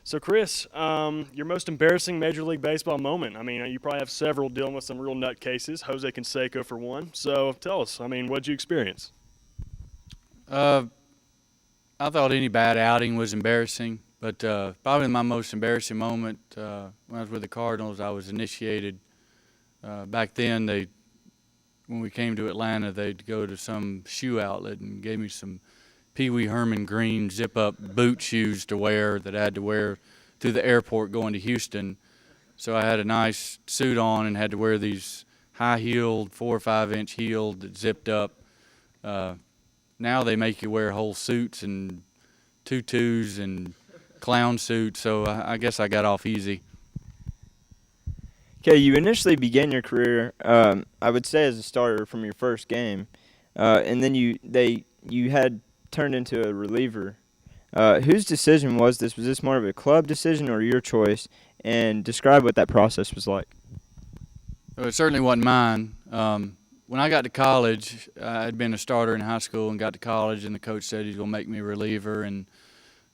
So, Chris, your most embarrassing Major League Baseball moment? I mean, you probably have several dealing with some real nut cases. Jose Canseco for one. So, tell us. I mean, what'd you experience? Uh, I thought any bad outing was embarrassing, but probably my most embarrassing moment when I was with the Cardinals, I was initiated. Back then, when we came to Atlanta, they'd go to some shoe outlet and gave me some Pee Wee Herman green zip-up boot shoes to wear that I had to wear through the airport going to Houston. So I had a nice suit on and had to wear these high-heeled, 4 or 5 inch heeled that zipped up. Uh, Now they make you wear whole suits and tutus and clown suits, so I guess I got off easy. Okay, you initially began your career, I would say, as a starter from your first game, and then you had turned into a reliever. Whose decision was this? Was this more of a club decision or your choice? And describe what that process was like. Well, it certainly wasn't mine. When I got to college, I had been a starter in high school and got to college, and the coach said he's going to make me a reliever, and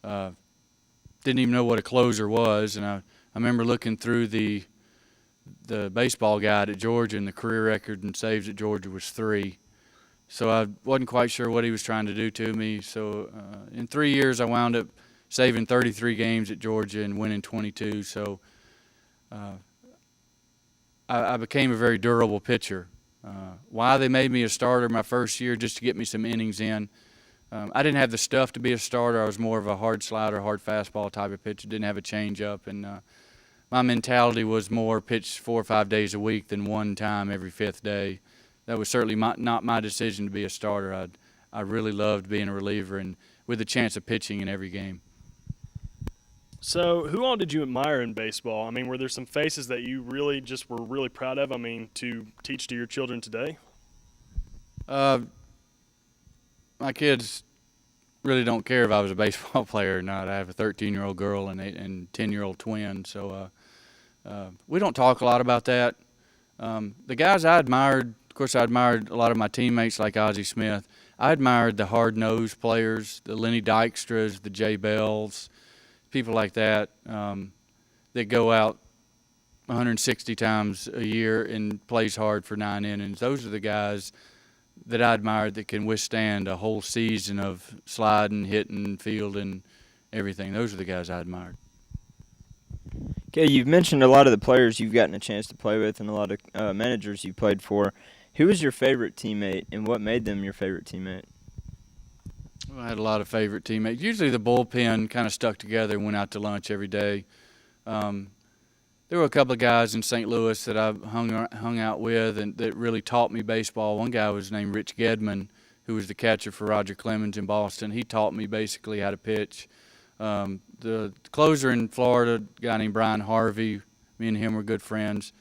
didn't even know what a closer was. And I remember looking through the baseball guide at Georgia, and the career record and saves at Georgia was 3. So I wasn't quite sure what he was trying to do to me. So in 3 years, I wound up saving 33 games at Georgia and winning 22. So I became a very durable pitcher. Why they made me a starter my first year, just to get me some innings in. I didn't have the stuff to be a starter. I was more of a hard slider, hard fastball type of pitcher. Didn't have a changeup, and my mentality was more pitch 4 or 5 days a week than one time every 5th day. That was certainly not my decision to be a starter. I really loved being a reliever and with a chance of pitching in every game. So, who all did you admire in baseball? I mean, were there some faces that you really just were really proud of? I mean, to teach to your children today? Uh, my kids really don't care if I was a baseball player or not. I have a 13-year-old girl and 10-year-old twin, so we don't talk a lot about that. The guys I admired, of course, I admired a lot of my teammates like Ozzie Smith. I admired the hard-nosed players, the Lenny Dykstras, the Jay Bells, people like that that go out 160 times a year and plays hard for 9 innings. Those are the guys that I admired that can withstand a whole season of sliding, hitting, fielding, everything. Those are the guys I admired. Okay, you've mentioned a lot of the players you've gotten a chance to play with and a lot of managers you played for. Who was your favorite teammate, and what made them your favorite teammate? Well, I had a lot of favorite teammates. Usually the bullpen kind of stuck together and went out to lunch every day. There were a couple of guys in St. Louis that I hung out with and that really taught me baseball. One guy was named Rich Gedman, who was the catcher for Roger Clemens in Boston. He taught me basically how to pitch. The closer in Florida, a guy named Brian Harvey, me and him were good friends.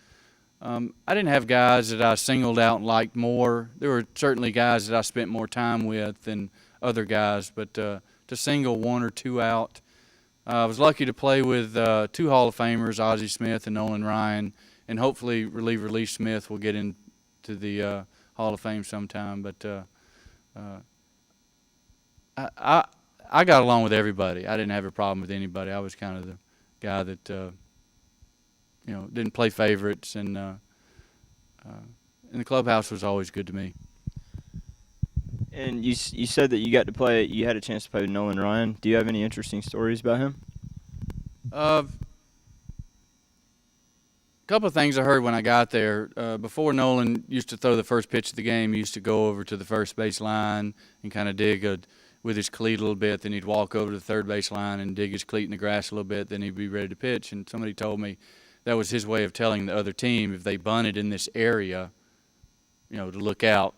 I didn't have guys that I singled out and liked more. There were certainly guys that I spent more time with than other guys, but to single one or two out, I was lucky to play with 2 Hall of Famers, Ozzie Smith and Nolan Ryan, and hopefully reliever Lee Smith will get into the Hall of Fame sometime. But I got along with everybody. I didn't have a problem with anybody. I was kind of the guy that didn't play favorites, and the clubhouse was always good to me. And you said that you had a chance to play with Nolan Ryan. Do you have any interesting stories about him? A couple of things I heard when I got there. Before Nolan used to throw the first pitch of the game, he used to go over to the first base line and kind of dig with his cleat a little bit. Then he'd walk over to the third base line and dig his cleat in the grass a little bit. Then he'd be ready to pitch. And somebody told me that was his way of telling the other team if they bunted in this area, to look out.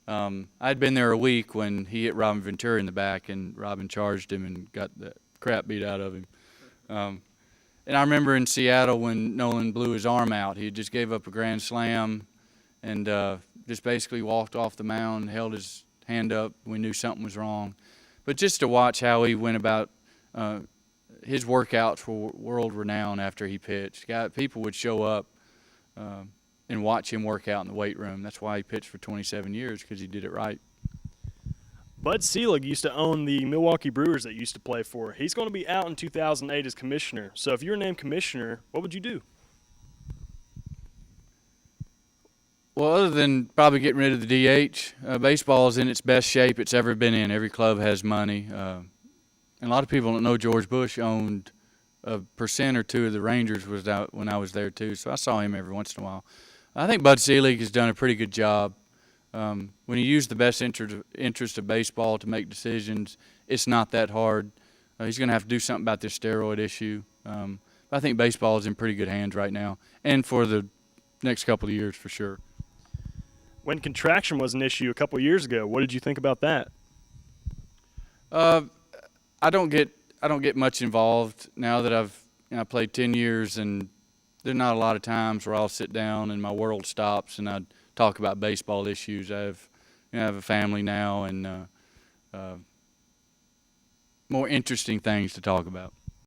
I'd been there a week when he hit Robin Ventura in the back, and Robin charged him and got the crap beat out of him. And I remember in Seattle when Nolan blew his arm out. He just gave up a grand slam and just basically walked off the mound, held his hand up. We knew something was wrong. But just to watch how he went about his workouts were world renowned after he pitched. People would show up and watch him work out in the weight room. That's why he pitched for 27 years, because he did it right. Bud Selig used to own the Milwaukee Brewers that you used to play for. He's going to be out in 2008 as commissioner. So if you were named commissioner, what would you do? Well, other than probably getting rid of the DH, baseball is in its best shape it's ever been in. Every club has money. And a lot of people don't know George Bush owned a percent or two of the Rangers was out when I was there too. So I saw him every once in a while. I think Bud Selig has done a pretty good job. When you use the best interest of baseball to make decisions, it's not that hard. He's going to have to do something about this steroid issue. But I think baseball is in pretty good hands right now, and for the next couple of years for sure. When contraction was an issue a couple of years ago, what did you think about that? I don't get much involved now that I played 10 years, and there's not a lot of times where I'll sit down and my world stops and I talk about baseball issues. I have a family now and more interesting things to talk about.